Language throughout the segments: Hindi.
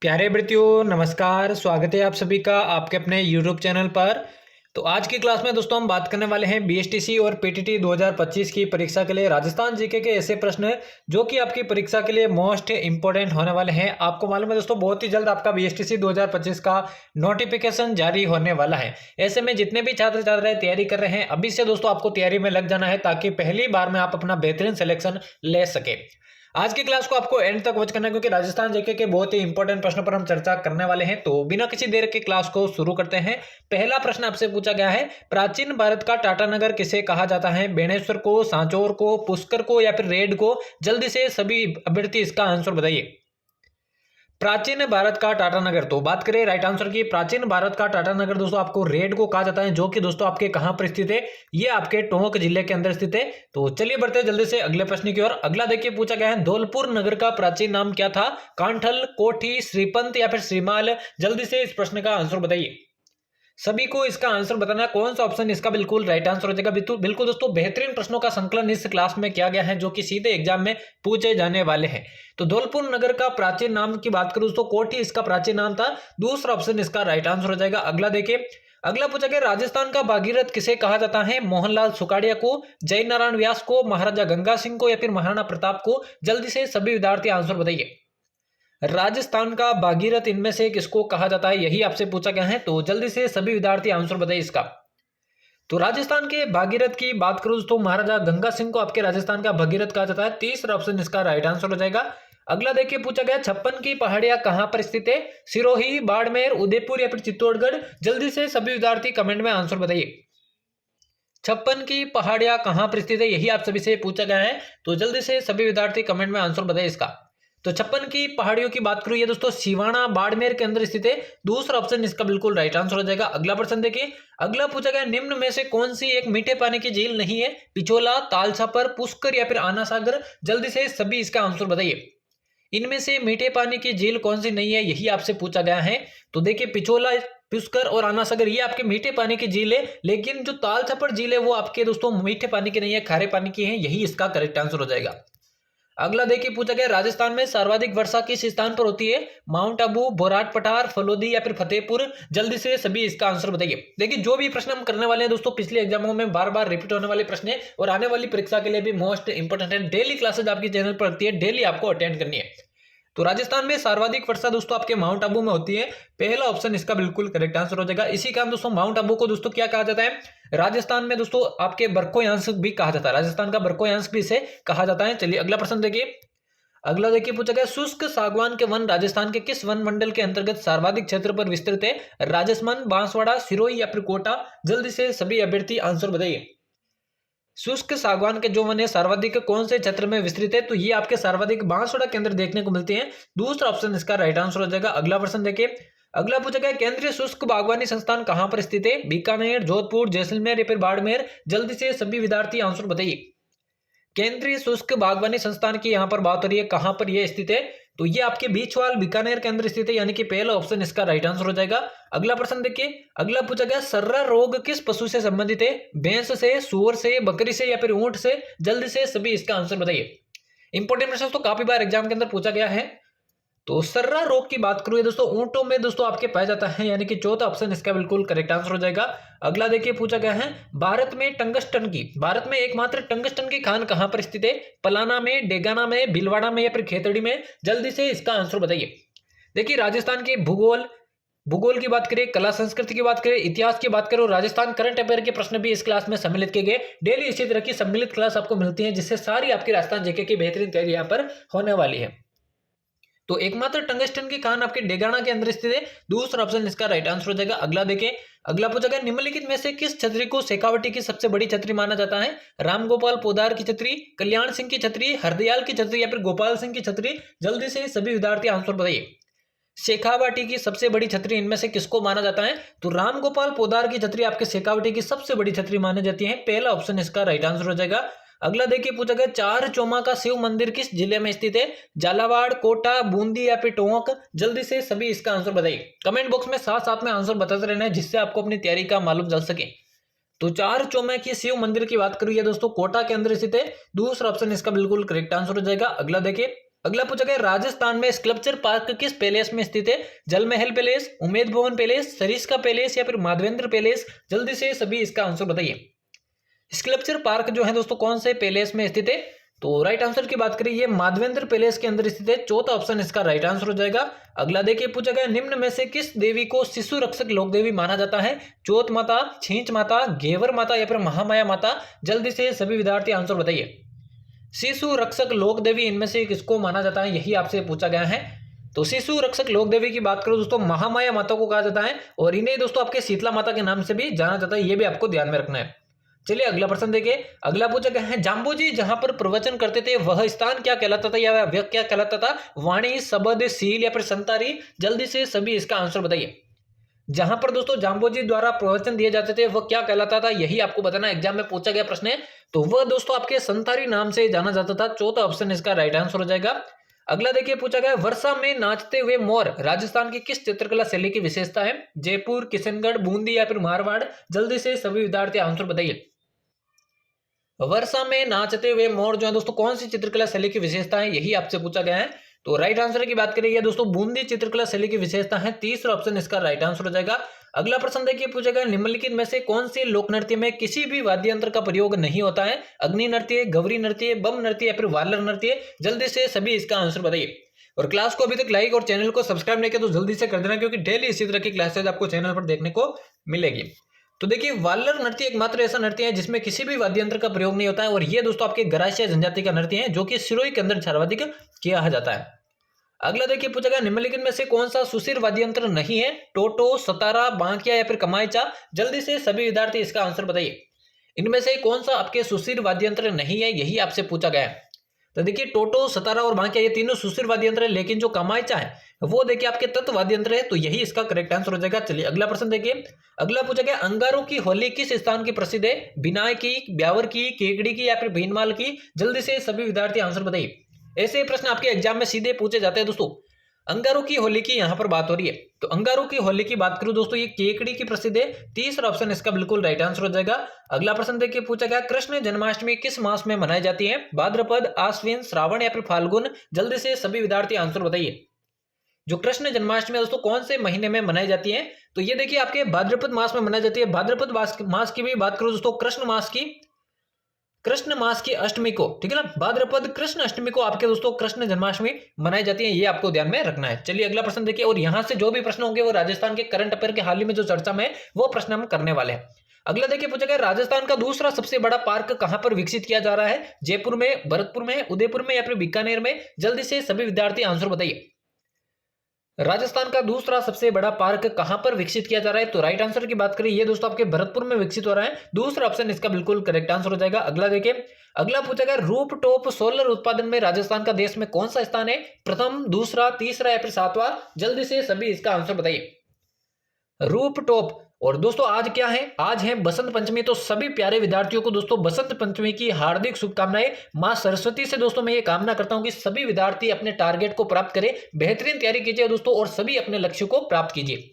प्यारे विद्यार्थियों नमस्कार। स्वागत है आप सभी का आपके अपने YouTube चैनल पर। तो आज की क्लास में दोस्तों हम बात करने वाले हैं बीएसटीसी और पीटीटी 2025 की परीक्षा के लिए राजस्थान जीके के ऐसे प्रश्न जो कि आपकी परीक्षा के लिए मोस्ट इंपोर्टेंट होने वाले हैं। आपको मालूम है दोस्तों बहुत ही जल्द आपका बीएसटीसी 2025 का नोटिफिकेशन जारी होने वाला है। ऐसे में जितने भी छात्र छात्राएं तैयारी कर रहे हैं अभी से दोस्तों आपको तैयारी में लग जाना है ताकि पहली बार में आप अपना बेहतरीन सिलेक्शन ले सके। आज की क्लास को आपको एंड तक वॉच करना है क्योंकि राजस्थान जीके के बहुत ही इंपॉर्टेंट प्रश्नों पर हम चर्चा करने वाले हैं। तो बिना किसी देर के क्लास को शुरू करते हैं। पहला प्रश्न आपसे पूछा गया है, प्राचीन भारत का टाटानगर किसे कहा जाता है? बेणेश्वर को, सांचौर को, पुष्कर को या फिर रेड को? जल्दी से सभी अभ्यर्थी इसका आंसर बताइए। प्राचीन भारत का टाटानगर, तो बात करें राइट आंसर की, प्राचीन भारत का टाटानगर दोस्तों आपको रेड को कहा जाता है, जो कि दोस्तों आपके कहां पर स्थित है? ये आपके टोंक जिले के अंदर स्थित है। तो चलिए बढ़ते हैं जल्दी से अगले प्रश्न की ओर। अगला देखिए पूछा गया है, धौलपुर नगर का प्राचीन नाम क्या था? कांठल, कोठी, श्रीपंत या फिर श्रीमाल? जल्दी से इस प्रश्न का आंसर बताइए। सभी को इसका आंसर बताना है, कौन सा ऑप्शन इसका बिल्कुल राइट आंसर हो जाएगा। बिल्कुल दोस्तों बेहतरीन प्रश्नों का संकलन इस क्लास में किया गया है जो कि सीधे एग्जाम में पूछे जाने वाले हैं। तो धौलपुर नगर का प्राचीन नाम की बात करूं तो कोठी इसका प्राचीन नाम था। दूसरा ऑप्शन इसका राइट आंसर हो जाएगा। अगला देखिए, अगला पूछा गया, राजस्थान का भागीरथ किसे कहा जाता है? मोहनलाल सुखाड़िया को, जय नारायण व्यास को, महाराजा गंगा सिंह को या फिर महाराणा प्रताप को? जल्दी से सभी विद्यार्थी आंसर बताइए। राजस्थान का भागीरथ इनमें से किसको कहा जाता है, यही आपसे पूछा गया है। तो जल्दी से सभी विद्यार्थी आंसर बताइए इसका। तो राजस्थान के भागीरथ की बात करूं तो महाराजा गंगा सिंह को आपके राजस्थान का भागीरथ कहा जाता है। तीसरा ऑप्शन इसका राइट आंसर हो जाएगा। अगला देखिए पूछा गया, छप्पन की पहाड़ियां कहां पर स्थित है? सिरोही, बाड़मेर, उदयपुर या फिर चित्तौड़गढ़? जल्दी से सभी विद्यार्थी कमेंट में आंसर बताइए। छप्पन की पहाड़ियां कहां पर स्थित है, यही आप सभी से पूछा गया है। तो जल्दी से सभी विद्यार्थी कमेंट में आंसर बताइए इसका। तो छप्पन की पहाड़ियों की बात करूं ये दोस्तों सिवाना, बाड़मेर के अंदर स्थित है। दूसरा ऑप्शन इसका बिल्कुल राइट आंसर हो जाएगा। अगला प्रश्न देखिए, अगला पूछा गया, निम्न में से कौन सी एक मीठे पानी की झील नहीं है? पिछोला, तालछापर, पुष्कर या फिर आना सागर? जल्दी से सभी इसका आंसर बताइए। इनमें से मीठे पानी की झील कौन सी नहीं है, यही आपसे पूछा गया है। तो देखिए पिछोला, पुष्कर और आना सागर ये आपके मीठे पानी की झील है, लेकिन जो तालछापर झील है वो आपके दोस्तों मीठे पानी की नहीं है, खारे पानी की है। यही इसका करेक्ट आंसर हो जाएगा। अगला देखिए पूछा गया, राजस्थान में सर्वाधिक वर्षा किस स्थान पर होती है? माउंट आबू, बोराट पठार, फलोदी या फिर फतेहपुर? जल्दी से सभी इसका आंसर बताइए। देखिए जो भी प्रश्न हम करने वाले हैं दोस्तों पिछले एग्जामों में बार बार रिपीट होने वाले प्रश्न है और आने वाली परीक्षा के लिए भी मोस्ट इंपोर्टेंट है। डेली क्लासेज आपकी चैनल पर लगती है, डेली आपको अटेंड करनी है। तो राजस्थान में सर्वाधिक वर्षा दोस्तों आपके माउंट आबू में होती है। पहला ऑप्शन इसका बिल्कुल करेक्ट आंसर हो जाएगा। इसी कारण दोस्तों माउंट आबू को दोस्तों क्या कहा जाता है? राजस्थान में दोस्तों आपके बरकोयांश भी कहा जाता है, राजस्थान का बरकोयांश भी इसे कहा जाता है। चलिए अगला प्रश्न देखिए। अगला देखिए पूछा गया, शुष्क सागवान के वन राजस्थान के किस वन मंडल के अंतर्गत सर्वाधिक क्षेत्र पर विस्तृत है? राजसमंद, बांसवाड़ा, सिरोही या फिर कोटा? जल्दी से सभी अभ्यर्थी आंसर बताइए। शुष्क सागवान के जो वन है सर्वाधिक कौन से क्षेत्र में विस्तृत है? तो ये आपके सर्वाधिक बांसवाड़ा के अंदर देखने को मिलते हैं। दूसरा ऑप्शन इसका राइट आंसर हो जाएगा। अगला प्रश्न देखिए, अगला पूछा गया, केंद्रीय शुष्क बागवानी संस्थान कहां पर स्थित है? बीकानेर, जोधपुर, जैसलमेर या फिर बाड़मेर? जल्दी से सभी विद्यार्थी आंसर बताइए। केंद्रीय शुष्क बागवानी संस्थान की यहाँ पर बात हो रही है, कहां पर यह स्थित है? तो ये आपके बीचवाल बीकानेर के अंदर स्थित है, यानी कि पहला ऑप्शन इसका राइट आंसर हो जाएगा। अगला प्रश्न देखिए, अगला पूछा गया, सर्रा रोग किस पशु से संबंधित है? भैंस से, सूअर से, बकरी से या फिर ऊंट से? जल्दी से सभी इसका आंसर बताइए। इंपॉर्टेंट प्रश्न तो काफी बार एग्जाम के अंदर पूछा गया है। तो सर्रा रोग की बात करूं दोस्तों ऊंटों में दोस्तों आपके पाया जाता है, यानी कि चौथा ऑप्शन इसका बिल्कुल करेक्ट आंसर हो जाएगा। अगला देखिए पूछा गया है, भारत में एकमात्र टंगस्टन की खान कहां पर स्थित है? पलाना में, डेगाना में, भीलवाड़ा में या फिर खेतड़ी में? जल्दी से इसका आंसर बताइए। देखिए राजस्थान के भूगोल की बात करें, कला संस्कृति की बात करें, इतिहास की बात करें, राजस्थान करंट अफेयर के प्रश्न भी इस क्लास में सम्मिलित किए गए। डेली इसी तरह की सम्मिलित क्लास आपको मिलती है जिससे सारी आपकी राजस्थान जीके की बेहतरीन तैयारी यहाँ पर होने वाली है। तो एकमात्र टंगस्टन की खान आपके डेगाना के अंदर स्थित है। दूसरा ऑप्शन इसका राइट आंसर हो जाएगा। अगला देखें, अगला पूछा गया, निम्नलिखित में से किस छतरी को शेखावटी की सबसे बड़ी छतरी माना जाता है? रामगोपाल पोदार की छतरी, कल्याण सिंह की छतरी, हरदयाल की छतरी या फिर गोपाल सिंह की छतरी? जल्दी से सभी विद्यार्थी आंसर बताइए। शेखावटी की सबसे बड़ी छतरी इनमें से किसको माना जाता है? तो रामगोपाल पोदार की छतरी आपके शेखावटी की सबसे बड़ी छतरी मानी जाती है। पहला ऑप्शन इसका राइट आंसर हो जाएगा। अगला देखिए पूछा गया, चार चौमा का शिव मंदिर किस जिले में स्थित है? झालावाड़, कोटा, बूंदी या फिर टोंक? जल्दी से सभी इसका आंसर बताइए। कमेंट बॉक्स में साथ साथ में आंसर बताते रहना है जिससे आपको अपनी तैयारी का मालूम चल सके। तो चार चौमा की शिव मंदिर की बात करूँ दोस्तों कोटा के अंदर स्थित है। दूसरा ऑप्शन इसका बिल्कुल करेक्ट आंसर हो जाएगा। अगला देखिए, अगला पूछा गया राजस्थान में स्कल्पचर पार्क किस पैलेस में स्थित है? जल महल palace, Umaid Bhawan palace, Sariska palace या फिर माधवेंद्र पैलेस? जल्दी से सभी इसका आंसर बताइए। स्कल्पचर पार्क जो है दोस्तों कौन से पैलेस में स्थित है? तो राइट आंसर की बात करें ये माधवेंद्र पैलेस के अंदर स्थित है। चौथा ऑप्शन इसका राइट आंसर हो जाएगा। अगला देखिए पूछा गया निम्न में से किस देवी को शिशु रक्षक लोक देवी माना जाता है? चौथ माता, छींच माता, घेवर माता या फिर महामाया माता? जल्दी से सभी विद्यार्थी आंसर बताइए। शिशु रक्षक लोक देवी इनमें से किसको माना जाता है, यही आपसे पूछा गया है। तो शिशु रक्षक लोक देवी की बात करो दोस्तों महामाया माता को कहा जाता है और इन्हें दोस्तों आपके शीतला माता के नाम से भी जाना जाता है, ये भी आपको ध्यान में रखना है। चलिए अगला प्रश्न देखिए। अगला पूछा गया है जाम्बूजी जहां पर प्रवचन करते थे वह स्थान क्या कहलाता था या वह क्या कहलाता था? वाणी, शबद, सील या फिर संतारी? जल्दी से सभी इसका आंसर बताइए। जहां पर दोस्तों जाम्बोजी द्वारा प्रवचन दिए जाते थे वह क्या कहलाता था, यही आपको बताना, एग्जाम में पूछा गया प्रश्न है। तो वह दोस्तों आपके संतारी नाम से जाना जाता था। चौथा ऑप्शन इसका राइट आंसर हो जाएगा। अगला देखिए पूछा गया वर्षा में नाचते हुए मोर राजस्थान की किस चित्रकला शैली की विशेषता है? जयपुर, किशनगढ़, बूंदी या फिर मारवाड़? जल्दी से सभी विद्यार्थी आंसर बताइए। वर्षा में नाचते हुए मोर जो है दोस्तों कौन सी चित्रकला शैली की विशेषता है, यही आपसे पूछा गया है। तो राइट आंसर की बात करेंगे दोस्तों बूंदी चित्रकला शैली की विशेषता है। तीसरा ऑप्शन इसका राइट आंसर हो जाएगा। अगला प्रश्न देखिए पूछा गया निम्नलिखित में से कौन से लोक नृत्य में किसी भी वाद्य यंत्र का प्रयोग नहीं होता है? अग्नि नृत्य, गौरी नृत्य, बम नृत्य या फिर वालर नृत्य? जल्दी से सभी इसका आंसर बताइए। और क्लास को अभी तक लाइक और चैनल को सब्सक्राइब नहीं किया तो जल्दी से कर देना, क्योंकि डेली इसी तरह की क्लासेज आपको चैनल पर देखने को मिलेगी। तो देखिए वालर नृत्य एकमात्र ऐसा नृत्य है जिसमें किसी भी वाद्य यंत्र का प्रयोग नहीं होता है और ये दोस्तों आपके गरासिया जनजाति का नृत्य है जो कि सिरोही के अंदर सर्वाधिक किया जाता है। अगला देखिए पूछा गया निम्नलिखित में से कौन सा सुशिर वाद्य यंत्र नहीं है? टोटो, सतारा, बांकिया या फिर कमाईचा? जल्दी से सभी विद्यार्थी इसका आंसर बताइए। इनमें से कौन सा आपके सुशिर वाद्य यंत्र नहीं है, यही आपसे पूछा गया है। तो देखिए टोटो, सतारा और बांकिया ये तीनों सुशिर वाद्य यंत्र है, लेकिन जो कमाईचा है वो देखिए आपके तत्व वाद्य यंत्र है, तो यही इसका करेक्ट आंसर हो जाएगा। चलिए अगला प्रश्न देखिए। अगला पूछा गया अंगारों की होली किस स्थान की प्रसिद्ध है? बिनाय की, ब्यावर की, केकड़ी की या फिर भीनमाल की? जल्दी से सभी विद्यार्थी आंसर बताइए। ऐसे प्रश्न आपके एग्जाम में सीधे पूछे जाते हैं दोस्तों। अंगारों की होली की यहाँ पर बात हो रही है, तो अंगारों की होली की बात करूं दोस्तों ये केकड़ी की प्रसिद्ध है। तीसरा ऑप्शन इसका बिल्कुल राइट आंसर हो जाएगा। अगला प्रश्न देखिए पूछा गया कृष्ण जन्माष्टमी किस मास में मनाई जाती है? भाद्रपद, आश्विन, श्रावण या फिर फाल्गुन? जल्दी से सभी विद्यार्थी आंसर बताइए। जो कृष्ण जन्माष्टमी दोस्तों कौन से महीने में मनाई जाती है? तो ये देखिए आपके भाद्रपद मास में मनाई जाती है। भाद्रपद मास की भी बात करूं दोस्तों कृष्ण मास की अष्टमी को, ठीक है ना, भाद्रपद कृष्ण अष्टमी को आपके दोस्तों कृष्ण जन्माष्टमी मनाई जाती है, ये आपको ध्यान में रखना है। चलिए अगला प्रश्न देखिए और यहां से जो भी प्रश्न होंगे वो राजस्थान के करंट अफेयर के हाल ही में जो चर्चा में वो प्रश्न हम करने वाले हैं। अगला देखिए पूछा गया राजस्थान का दूसरा सबसे बड़ा पार्क कहां पर विकसित किया जा रहा है? जयपुर में, भरतपुर में, उदयपुर में या फिर बीकानेर में? जल्दी से सभी विद्यार्थी आंसर बताइए। राजस्थान का दूसरा सबसे बड़ा पार्क कहां पर विकसित किया जा रहा है? तो राइट आंसर की बात करें ये दोस्तों आपके भरतपुर में विकसित हो रहा है। दूसरा ऑप्शन इसका बिल्कुल करेक्ट आंसर हो जाएगा। अगला देखिए। अगला पूछा गया रूप टॉप सोलर उत्पादन में राजस्थान का देश में कौन सा स्थान है? प्रथम, दूसरा, तीसरा या फिर सातवां? जल्दी से सभी इसका आंसर बताइए। रूप टॉप। और दोस्तों आज क्या है? आज है बसंत पंचमी। तो सभी प्यारे विद्यार्थियों को दोस्तों बसंत पंचमी की हार्दिक शुभकामनाएं। मां सरस्वती से दोस्तों मैं ये कामना करता हूं कि सभी विद्यार्थी अपने टारगेट को प्राप्त करें, बेहतरीन तैयारी कीजिए दोस्तों और सभी अपने लक्ष्य को प्राप्त कीजिए।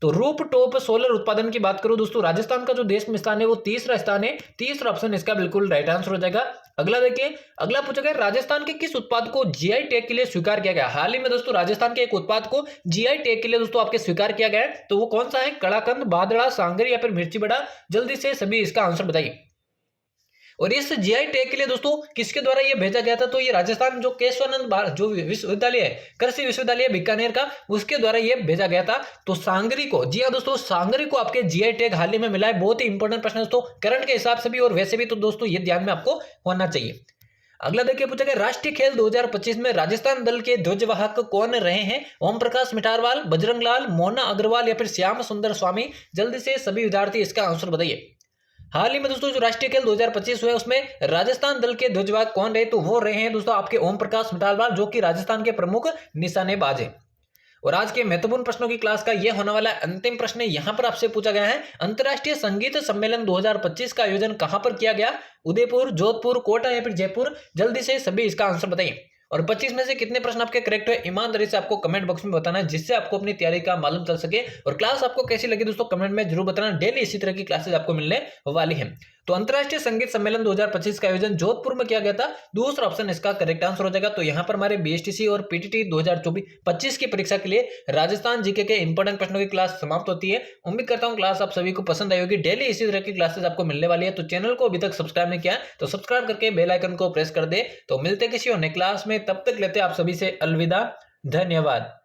तो रूप टॉप सोलर उत्पादन की बात करूं दोस्तों राजस्थान का जो देश में स्थान है वो तीसरा स्थान है। तीसरा ऑप्शन इसका बिल्कुल राइट आंसर हो जाएगा। अगला देखिए। अगला पूछा गया राजस्थान के किस उत्पाद को जीआई टैग के लिए स्वीकार किया गया? हाल ही में दोस्तों राजस्थान के एक उत्पाद को जीआई टैग के लिए दोस्तों आपके स्वीकार किया गया है, तो वो कौन सा है? कड़ाकंद, बादड़ा, सांगरी या फिर मिर्ची बड़ा? जल्दी से सभी इसका आंसर बताइए। और इस जीआई टैग के लिए दोस्तों किसके द्वारा ये भेजा गया था? तो ये राजस्थान जो केशवानंद जो विश्वविद्यालय है, कृषि विश्वविद्यालय बीकानेर का, उसके द्वारा ये भेजा गया था। तो सांगरी को, जी हाँ दोस्तों सांगरी को आपके जीआई टैग हाल ही में मिला है। बहुत ही इंपॉर्टेंट प्रश्न दोस्तों करंट के हिसाब से भी और वैसे भी, तो दोस्तों ये ध्यान में आपको होना चाहिए। अगला देखिए पूछा गया राष्ट्रीय खेल 2025 में राजस्थान दल के ध्वजवाहक कौन रहे हैं? ओम प्रकाश मिठारवाल, बजरंग लाल, मोना अग्रवाल या फिर श्याम सुंदर स्वामी? जल्दी से सभी विद्यार्थी इसका आंसर बताइए। हाल ही में दोस्तों जो राष्ट्रीय खेल 2025 हुए उसमें राजस्थान दल के ध्वजवाहक कौन रहे? तो वो रहे हैं दोस्तों आपके ओम प्रकाश मिठारवाल, जो कि राजस्थान के प्रमुख निशानेबाज है। और आज के महत्वपूर्ण प्रश्नों की क्लास का यह होने वाला अंतिम प्रश्न यहां पर आपसे पूछा गया है अंतरराष्ट्रीय संगीत सम्मेलन 2025 का आयोजन कहां पर किया गया? उदयपुर, जोधपुर, कोटा या फिर जयपुर? जल्दी से सभी इसका आंसर बताइए। और 25 में से कितने प्रश्न आपके करेक्ट है ईमानदारी से आपको कमेंट बॉक्स में बताना है, जिससे आपको अपनी तैयारी का मालूम चल सके। और क्लास आपको कैसी लगी दोस्तों कमेंट में जरूर बताना। डेली इसी तरह की क्लासेस आपको मिलने वाली है। तो अंतर्राष्ट्रीय संगीत सम्मेलन 2025 का आयोजन जोधपुर में किया गया था। दूसरा ऑप्शन इसका करेक्ट आंसर हो जाएगा। तो यहाँ पर हमारे बीएसटीसी और पीटीटी 2024-25 की परीक्षा के लिए राजस्थान जीके के इंपॉर्टेंट प्रश्नों की क्लास समाप्त होती है। उम्मीद करता हूँ क्लास आप सभी को पसंद आई होगी। डेली इसी तरह की क्लासेस आपको मिलने वाली है। तो चैनल को अभी तक सब्सक्राइब नहीं किया है तो सब्सक्राइब करके बेल आइकन को प्रेस कर दे। तो मिलते किसी और नई क्लास में, तब तक लेते आप सभी से अलविदा। धन्यवाद।